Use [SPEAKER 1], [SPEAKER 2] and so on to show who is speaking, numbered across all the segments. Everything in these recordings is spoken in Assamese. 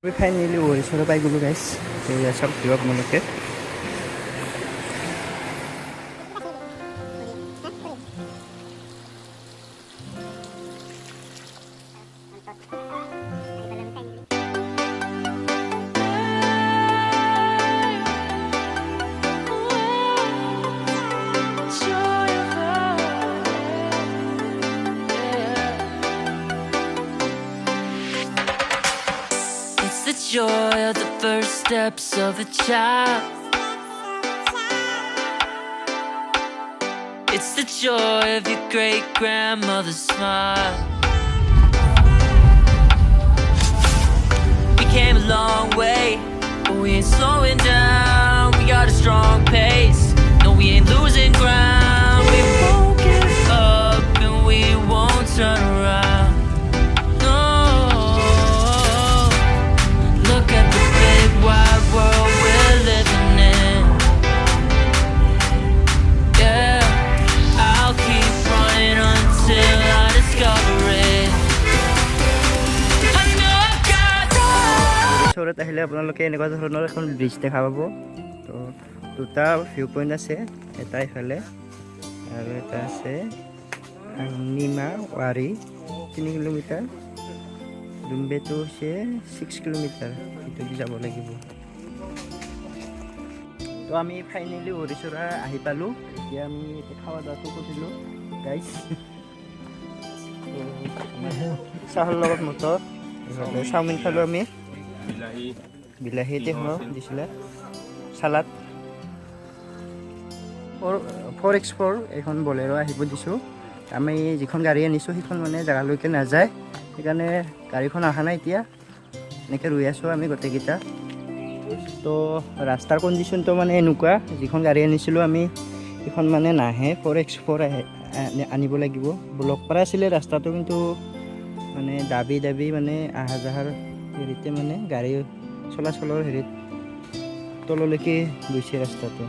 [SPEAKER 1] We finally Wari Chora by Gulu guys. So we are some vlog monoke.
[SPEAKER 2] The joy of the first steps of a child. It's the joy of your great grandmother's smile. We came a long way, but we ain't slowing down. We got a strong pace, no, we ain't losing ground. We won't give up and we won't turn around. World we're living in. Yeah, I'll keep running until I discover it. I know I've got that.
[SPEAKER 1] Chora tahile আপোনালোকে এনেকুৱা ধৰণৰ এখন ব্ৰিজ দেখা পাব তো দুটা ভিউ পইণ্ট আছে এটা ইফালে আৰু এটা আছে নিমা ৱাৰি 3 কিলোমিটাৰ দুম্বেটো আছে 6 কিলোমিটাৰ এইটো দি যাব লাগিব তো আমি ফাইনালি Wari Chora আহি পালো এতিয়া আমি খাওয়া দাওয়া কৰিলো গাইস চাহৰ লগত মটৰ চাওমিন খালো আমি বিলাহী দেখো দিছিলে সালাড 4x4 এখন বলেৰো আহিব দিছো আমি যিখন গাড়ী আনিছো সেইখন মানে জাগালৈকে না যায় সেইকাৰণে গাড়ীখন আহা নাই এতিয়া এনেকৈ ৰৈ আছো আমি গোটেইকেইটা তো ৰাস্তাৰ কণ্ডিশ্যনটো মানে এনেকুৱা যিখন গাড়ী আনিছিলোঁ আমি এখন মানে নাহে 4x4 আনিব লাগিব ব্লক পৰা আছিলে ৰাস্তাটো কিন্তু মানে দাবি মানে আহা যাহাৰ হেৰিতে মানে গাড়ী চলাচলৰ হেৰিত তললৈকে গৈছে ৰাস্তাটো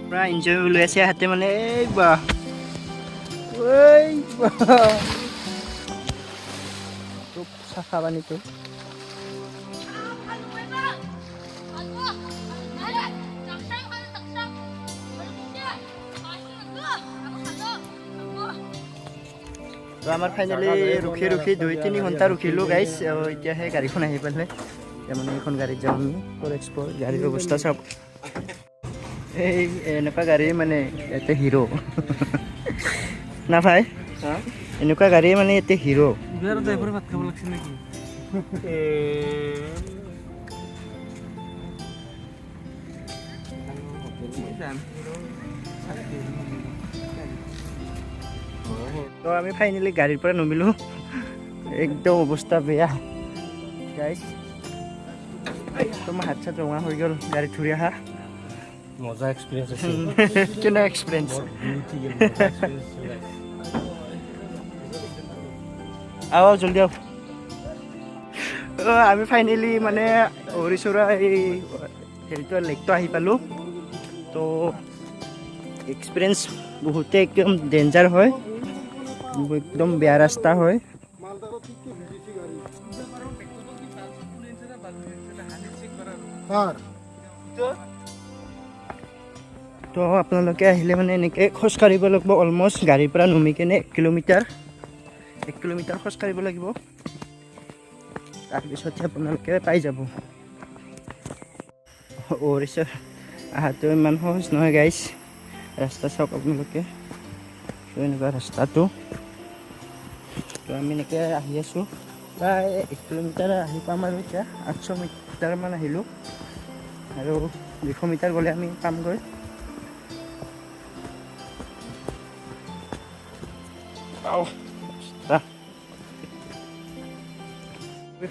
[SPEAKER 1] পুৰা এনজয় লৈ আছে হাতে মানে এই বা খুব চাফা পানীটো তো আমাৰ ফাইনালি ৰখি 2-3 ঘণ্টা ৰখিলো গাইস এতিয়া হে গাড়ীখন আহি পালে মানে এখন গাড়ীত যাম আমি 4x4 গাড়ীৰ অৱস্থা চাওক এই এনেকুৱা গাড়ী মানে এতে হিৰো না ভাই এনেকুৱা গাড়ী মানে এতে হিৰো বিয়াৰ ড্ৰাইভাৰ ভাত খাব লাগছিল নেকি তো আমি ফাইনালি গাড়ীৰ পৰা নমিলো একদম অৱস্থা বেয়া গাইস তোমাৰ হাত চাত ৰঙা হৈ গ'ল গাড়ী ধৰি আহা মজা এক্সপেৰিয়েন্স আছে কেনে এক্সপেৰিয়েন্স আও জলদি আও আমি ফাইনালি মানে Wari Chora এই হেৰিটো লেকটো আহি পালো তো এক্সপেৰিয়েন্স বহুতে একদম ডেঞ্জাৰ হয় একদম বেয়া ৰাস্তা হয় তো আপোনালোকে আহিলে মানে এনেকৈ খোজ কাঢ়িব লাগিব অলমোষ্ট গাড়ীৰ পৰা নমি কেনে 1 কিলোমিটাৰ খোজ কাঢ়িব লাগিব তাৰপিছতহে আপোনালোকে পাই যাব Wari Chora আহাটো ইমান সহজ নহয় গাইছ ৰাস্তা চাওক আপোনালোকে এনেকুৱা ৰাস্তাটো তো আমি এনেকৈ আহি আছোঁ প্ৰায় 1 কিলোমিটাৰ আহি পাম আৰু এতিয়া 800 মিটাৰমান আহিলোঁ আৰু 200 মিটাৰ গ'লে আমি পামগৈ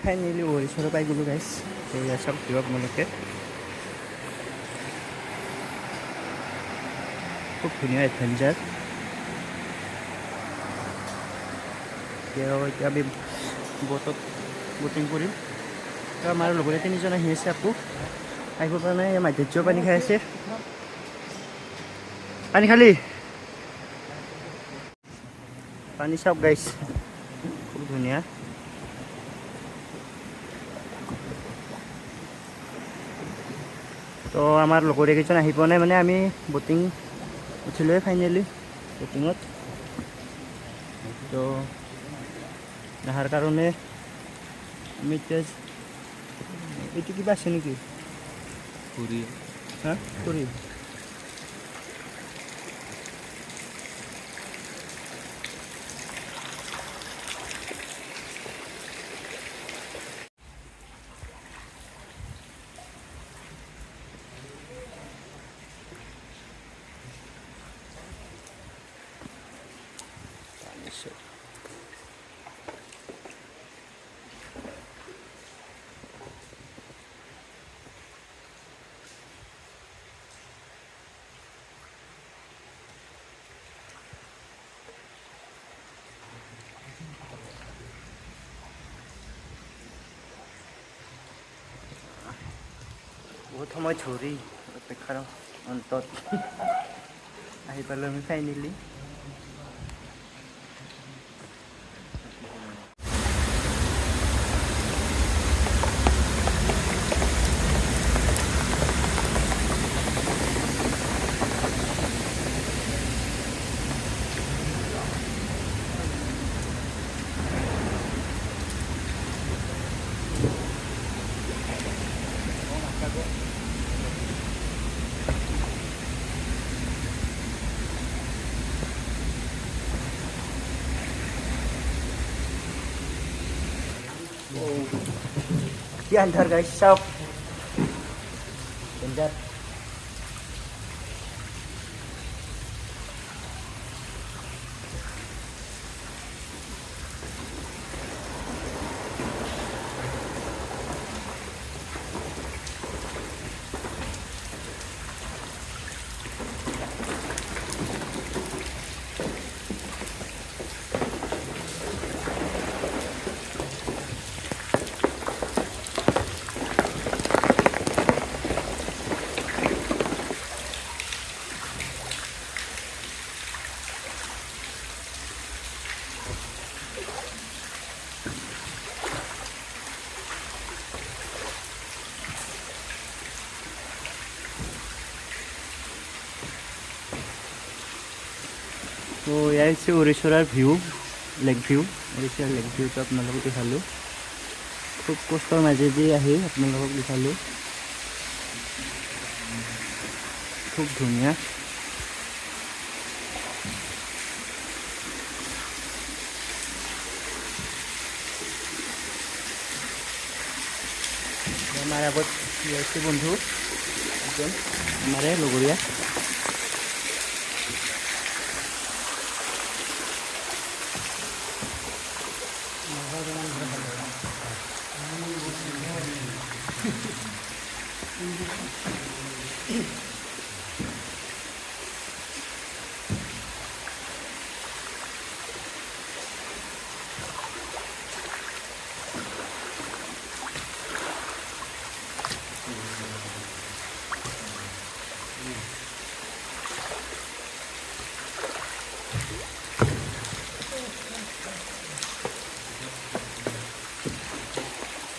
[SPEAKER 1] ফাইনেলি Wari Chora পাই গ'লো গাইছ এয়া চব দিয়ক মনকে খুব ধুনীয়া এডভেঞ্চাৰ এতিয়া আমি বটিং কৰিম আমাৰ লগতে 3জন আহি আছে আকৌ আহিব পৰা নাই মাধ্যৰ্য পানী খাই আছে পানী খালি পানী চাওক গাইছ খুব ধুনীয়া তো আমাৰ লগৰীয়া কেইজন আহি পোৱা নাই মানে আমি ব'টিং উঠিলোৱে ফাইনেলি ব'টিঙত তো অহাৰ কাৰণে আমি এতিয়া এইটো কিবা আছে নেকি পুৰি হা পুৰি বহুত সময় ধৰি অপেক্ষাৰ অন্তত আহি পালোঁ আমি finally Di antar guys, shop. Bentar. তো এয়া হৈছে ৱাৰি চৰাৰ ভিউ লেক ভিউ ৱাৰি চৰাৰ লেক ভিউটো আপোনালোকক দেখালোঁ খুব কষ্টৰ মাজেদি আহি আপোনালোকক দেখালোঁ খুব ধুনীয়া আমাৰ আগত আছে বন্ধু এজন আমাৰে লগৰীয়া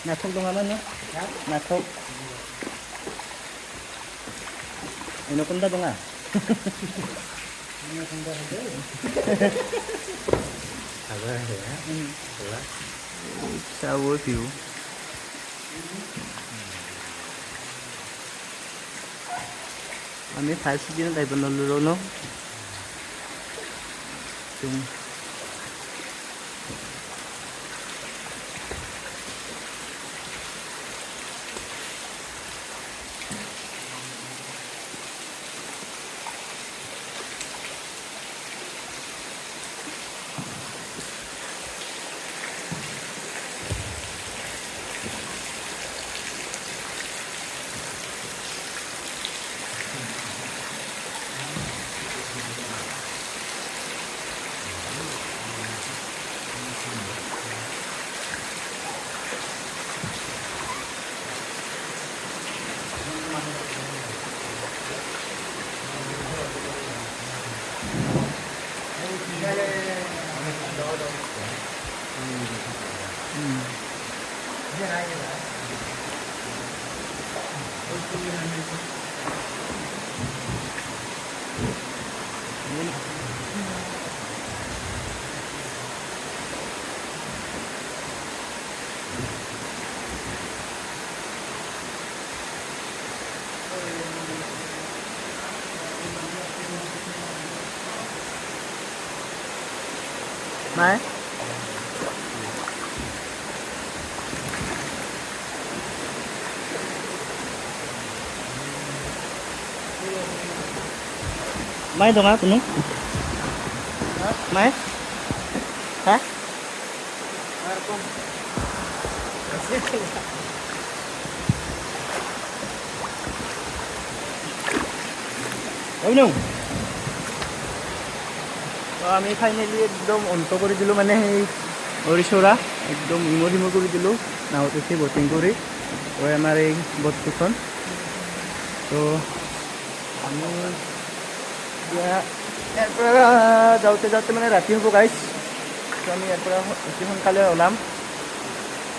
[SPEAKER 1] Nathok dong aman ya? Nathok. Ini pun dah dong ah. Ini pun dah ada. Sabar ya. Sabar. Shower view. Kami first din tayo panululo no. Mai. Mai dong aku nih. Mai. Hah? Oh no. আমি ফাইনেলি একদম অন্ত কৰি দিলোঁ মানে সেই ৱাৰি চৰা একদম ইমো সিমো কৰি দিলোঁ নাৱত উঠি বটিং কৰি আমাৰ এই বটটোখন তো আমি এতিয়া ইয়াৰ পৰা যাওঁতে যাওঁতে মানে ৰাতি হ'ব গাইছ তো আমি ইয়াৰ পৰা অতি সোনকালে ওলাম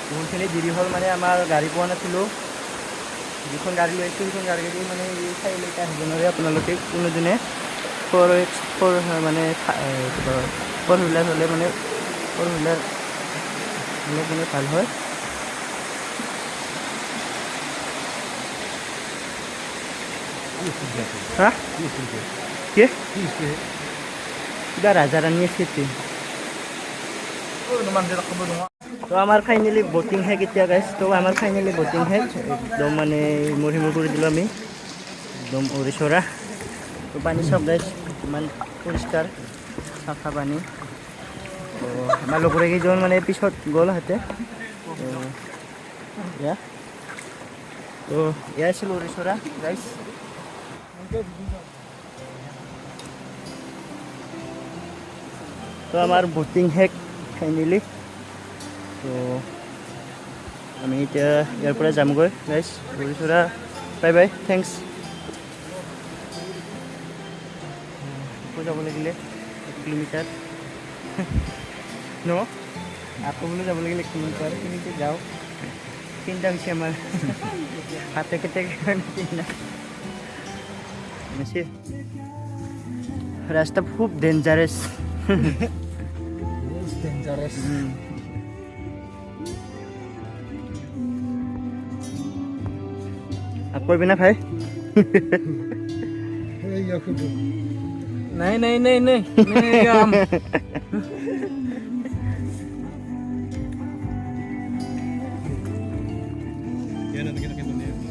[SPEAKER 1] বহুতখিনি দেৰি হ'ল মানে আমাৰ গাড়ী পোৱা নাছিলোঁ যিখন গাড়ী লৈ আহিছোঁ সেইখন গাড়ী মানে এই ঠাইলৈকে আহিব নোৱাৰে আপোনালোকে কোনোদিনে ফ'ৰ মানে ফ'ৰ হুইলাৰ হ'লে মানে ফ'ৰ হুইলাৰ হ'লে মানে ভাল হয় হা কি কিবা ৰাজা ৰাণী আছে তো আমাৰ ফাইনেলি বটিং শেষ এতিয়া গাইছ তো আমাৰ ফাইনেলি বটিং শেষ একদম মানে ইমূৰ সিমূৰ কৰি দিলোঁ আমি একদম ৱাৰি চৰা তো পানী চব গাইছ ইমান পৰিষ্কাৰ চাফা পানী তো আমাৰ লগৰ কেইজন মানে পিছত গ'ল সিহঁতে তো এয়া আছিল ৱাৰি চৰা গাইছ তো আমাৰ বটিং শেষ ফাইনেলি তো আমি এতিয়া ইয়াৰ পৰা যামগৈ গাইছ ৱাৰি চৰা বাই বাই থেংকছ যাব লাগিলে 1 কিলোমিটাৰ ন আকৌ বোলে যাব লাগিলে 1 কিলোমিটাৰ কিন্তু যাওঁ চিন্তা হৈছে আমাৰ হাতে কেটে চিন্তা ৰাস্তা খুব ডেঞ্জাৰাছ আকৌ বিনা ভাই
[SPEAKER 3] नहीं नहीं नहीं नहीं नहीं हम
[SPEAKER 4] Ya nanti kita ketemu ya.